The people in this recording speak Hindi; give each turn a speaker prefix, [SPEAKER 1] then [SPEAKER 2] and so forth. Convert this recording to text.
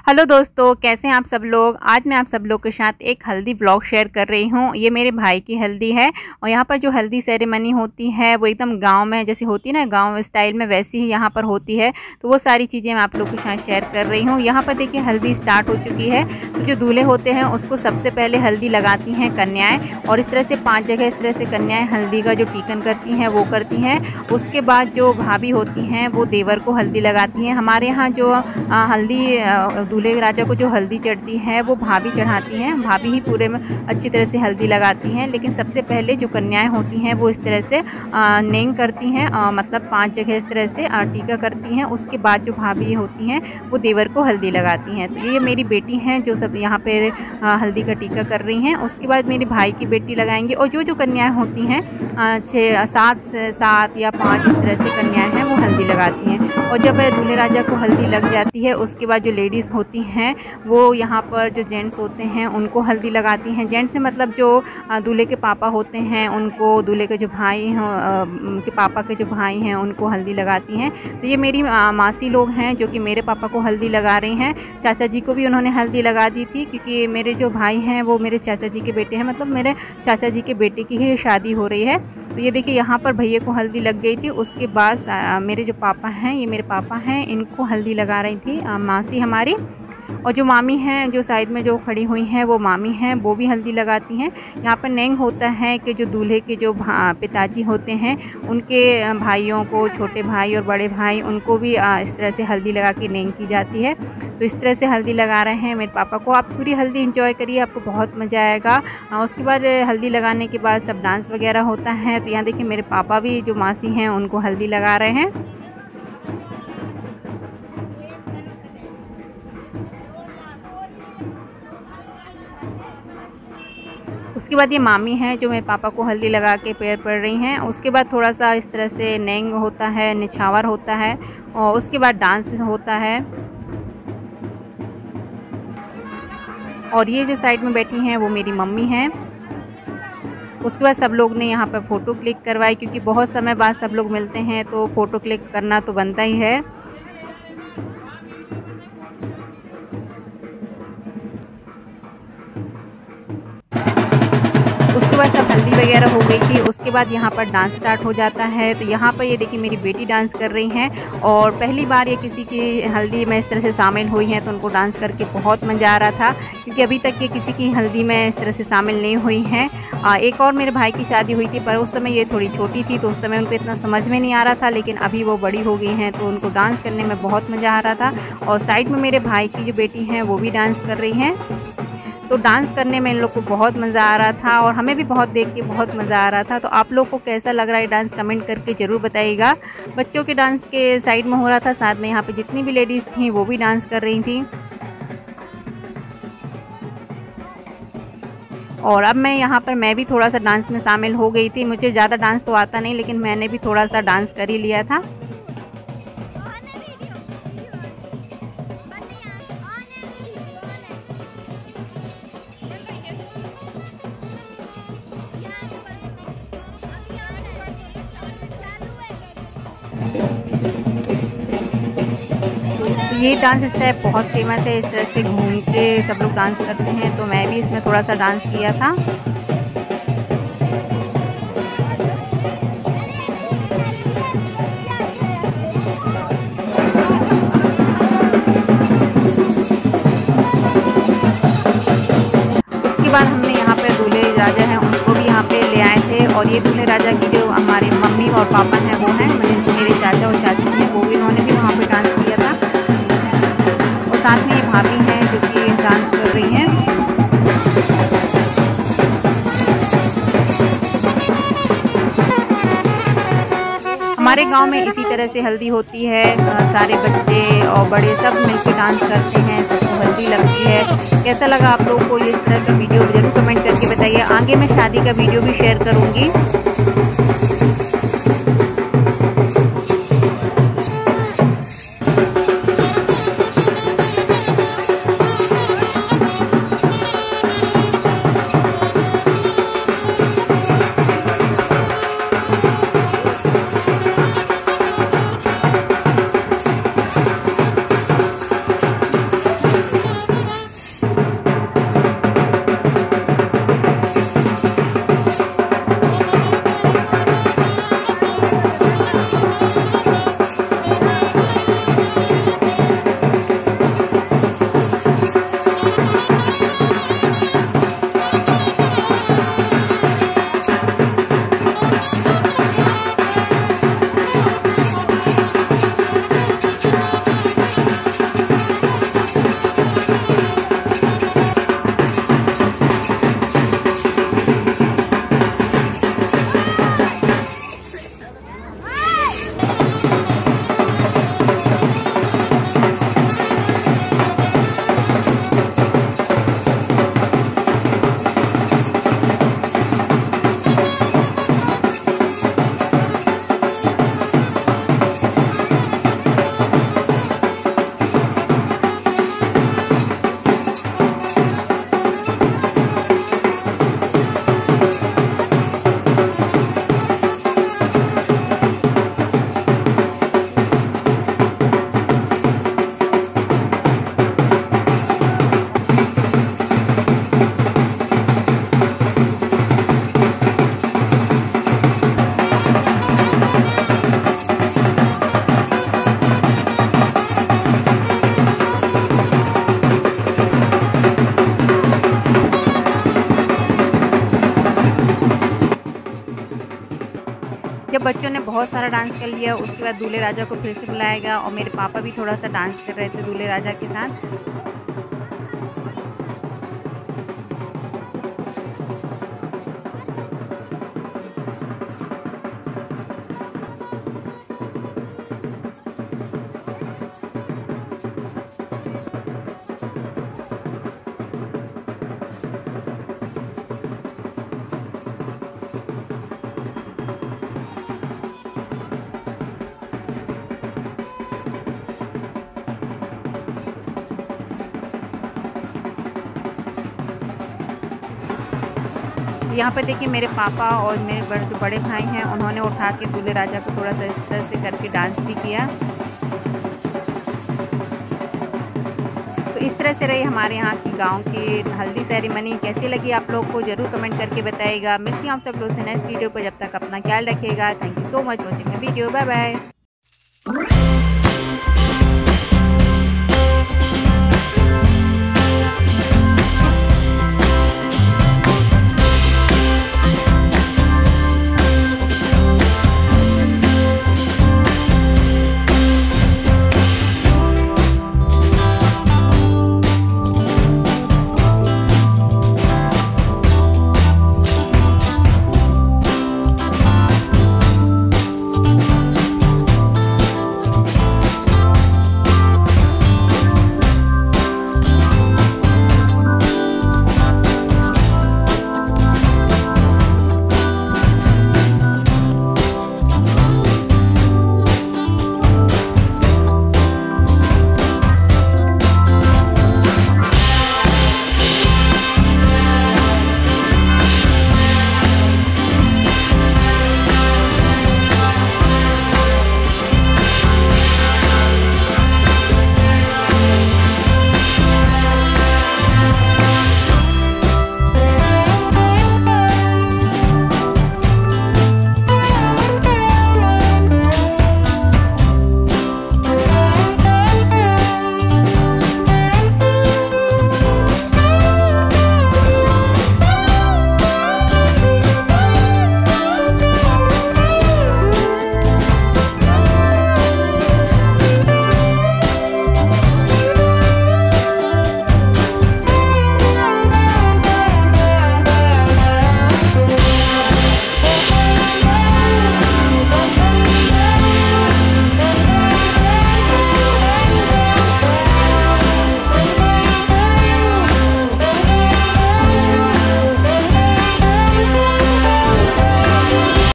[SPEAKER 1] हेलो दोस्तों, कैसे हैं आप सब लोग। आज मैं आप सब लोग के साथ एक हल्दी ब्लॉग शेयर कर रही हूँ। ये मेरे भाई की हल्दी है और यहाँ पर जो हल्दी सेरेमनी होती है वो एकदम गांव में जैसी होती है ना, गांव स्टाइल में, वैसी ही यहाँ पर होती है। तो वो सारी चीज़ें मैं आप लोग के साथ शेयर कर रही हूँ। यहाँ पर देखिए हल्दी स्टार्ट हो चुकी है। तो जो दूल्हे होते हैं उसको सबसे पहले हल्दी लगाती हैं कन्याएँ, और इस तरह से 5 जगह इस तरह से कन्याएँ हल्दी का जो टीकन करती हैं वो करती हैं। उसके बाद जो भाभी होती हैं वो देवर को हल्दी लगाती हैं। हमारे यहाँ जो हल्दी दूल्हे राजा को जो हल्दी चढ़ती है वो भाभी चढ़ाती हैं। भाभी ही पूरे में अच्छी तरह से हल्दी लगाती हैं, लेकिन सबसे पहले जो कन्याएं होती हैं वो इस तरह से नेंग करती हैं, मतलब 5 जगह इस तरह से टीका करती हैं। उसके बाद जो भाभी होती हैं वो देवर को हल्दी लगाती हैं। तो ये मेरी बेटी हैं जो सब यहाँ पे हल्दी का टीका कर रही हैं। उसके बाद मेरे भाई की बेटी लगाएंगी, और जो कन्याएँ होती हैं 7 या 5 इस तरह से कन्याएँ हैं वो हल्दी लगाती हैं। और जब दूल्हे राजा को हल्दी लग जाती है उसके बाद जो लेडीज़ होती हैं वो यहाँ पर जो जेंट्स होते हैं उनको हल्दी लगाती हैं। जेंट्स में मतलब जो दूल्हे के पापा होते हैं उनको, दूल्हे के जो भाई हैं के पापा के जो भाई हैं उनको हल्दी लगाती हैं। तो ये मेरी मासी लोग हैं जो कि मेरे पापा को हल्दी लगा रही हैं। चाचा जी को भी उन्होंने हल्दी लगा दी थी, क्योंकि मेरे जो भाई हैं वो मेरे चाचा जी के बेटे हैं, मतलब मेरे चाचा जी के बेटे की ही शादी हो रही है। तो ये देखिए यहाँ पर भैया को हल्दी लग गई थी। उसके बाद मेरे जो पापा हैं, ये मेरे पापा हैं, इनको हल्दी लगा रही थी मासी हमारी। और जो मामी हैं जो साइड में जो खड़ी हुई हैं वो मामी हैं, वो भी हल्दी लगाती हैं। यहाँ पर नेंग होता है कि जो दूल्हे के जो पिताजी होते हैं उनके भाइयों को, छोटे भाई और बड़े भाई, उनको भी इस तरह से हल्दी लगा के नेंग की जाती है। तो इस तरह से हल्दी लगा रहे हैं मेरे पापा को। आप पूरी हल्दी इंजॉय करिए, आपको बहुत मज़ा आएगा। उसके बाद हल्दी लगाने के बाद सब डांस वगैरह होता है। तो यहाँ देखिए मेरे पापा भी जो मासी हैं उनको हल्दी लगा रहे हैं। उसके बाद ये मामी हैं जो मेरे पापा को हल्दी लगा के पैर पड़ रही हैं। उसके बाद थोड़ा सा इस तरह से नेंग होता है, निछावर होता है, और उसके बाद डांस होता है। और ये जो साइड में बैठी हैं वो मेरी मम्मी हैं। उसके बाद सब लोग ने यहाँ पर फ़ोटो क्लिक करवाई, क्योंकि बहुत समय बाद सब लोग मिलते हैं तो फ़ोटो क्लिक करना तो बनता ही है। उसके बाद सब हल्दी वगैरह हो गई थी। उसके बाद यहाँ पर डांस स्टार्ट हो जाता है। तो यहाँ पर ये देखिए मेरी बेटी डांस कर रही हैं, और पहली बार ये किसी की हल्दी में इस तरह से शामिल हुई हैं, तो उनको डांस करके बहुत मज़ा आ रहा था, क्योंकि अभी तक ये किसी की हल्दी में इस तरह से शामिल नहीं हुई हैं। एक और मेरे भाई की शादी हुई थी, पर उस समय ये थोड़ी छोटी थी तो उस समय उनको इतना समझ में नहीं आ रहा था, लेकिन अभी वो बड़ी हो गई हैं तो उनको डांस करने में बहुत मज़ा आ रहा था। और साइड में मेरे भाई की जो बेटी हैं वो भी डांस कर रही हैं। तो डांस करने में इन लोग को बहुत मज़ा आ रहा था, और हमें भी बहुत देख के बहुत मज़ा आ रहा था। तो आप लोग को कैसा लग रहा है डांस कमेंट करके ज़रूर बताइएगा। बच्चों के डांस के साइड में हो रहा था, साथ में यहाँ पे जितनी भी लेडीज़ थी वो भी डांस कर रही थी। और अब मैं भी थोड़ा सा डांस में शामिल हो गई थी। मुझे ज़्यादा डांस तो आता नहीं, लेकिन मैंने भी थोड़ा सा डांस कर ही लिया था। तो ये डांस स्टेप बहुत फेमस है, इस तरह से घूम के सब लोग डांस करते हैं। तो मैं भी इसमें थोड़ा सा डांस किया था। उसके बाद हमने यहाँ पर दूल्हे राजा हैं उनको भी यहाँ पे ले आए थे, और ये दूल्हे राजा की जो हमारे मम्मी और पापा हैं वो हैं, मेरे चाचा और चाची हैं, वो भी उन्होंने भी वहाँ पे डांस किया था। और साथ में ये भाभी हैं जो कि डांस कर रही हैं। हमारे गांव में इसी तरह से हल्दी होती है। सारे बच्चे और बड़े सब मिलकर डांस करते हैं, सबको हल्दी लगती है। कैसा लगा आप लोगों को ये इस तरह का वीडियो, ज़रूर कमेंट करके बताइए। आगे मैं शादी का वीडियो भी शेयर करूँगी। बच्चों ने बहुत सारा डांस कर लिया। उसके बाद दूल्हे राजा को फिर से बुलाया गया और मेरे पापा भी थोड़ा सा डांस कर रहे थे दूल्हे राजा के साथ। यहाँ पे देखिए मेरे पापा और मेरे जो बड़े भाई हैं उन्होंने उठा के दूल्हे राजा को थोड़ा सा इस तरह से करके डांस भी किया। तो इस तरह से रही हमारे यहाँ की गांव की हल्दी सेरेमनी। कैसी लगी आप लोग को ज़रूर कमेंट करके बताइएगा। मिलती हूँ आप सब लोग से नेक्स्ट वीडियो पर। जब तक अपना ख्याल रखिएगा। Thank you so much watching my video. Bye bye.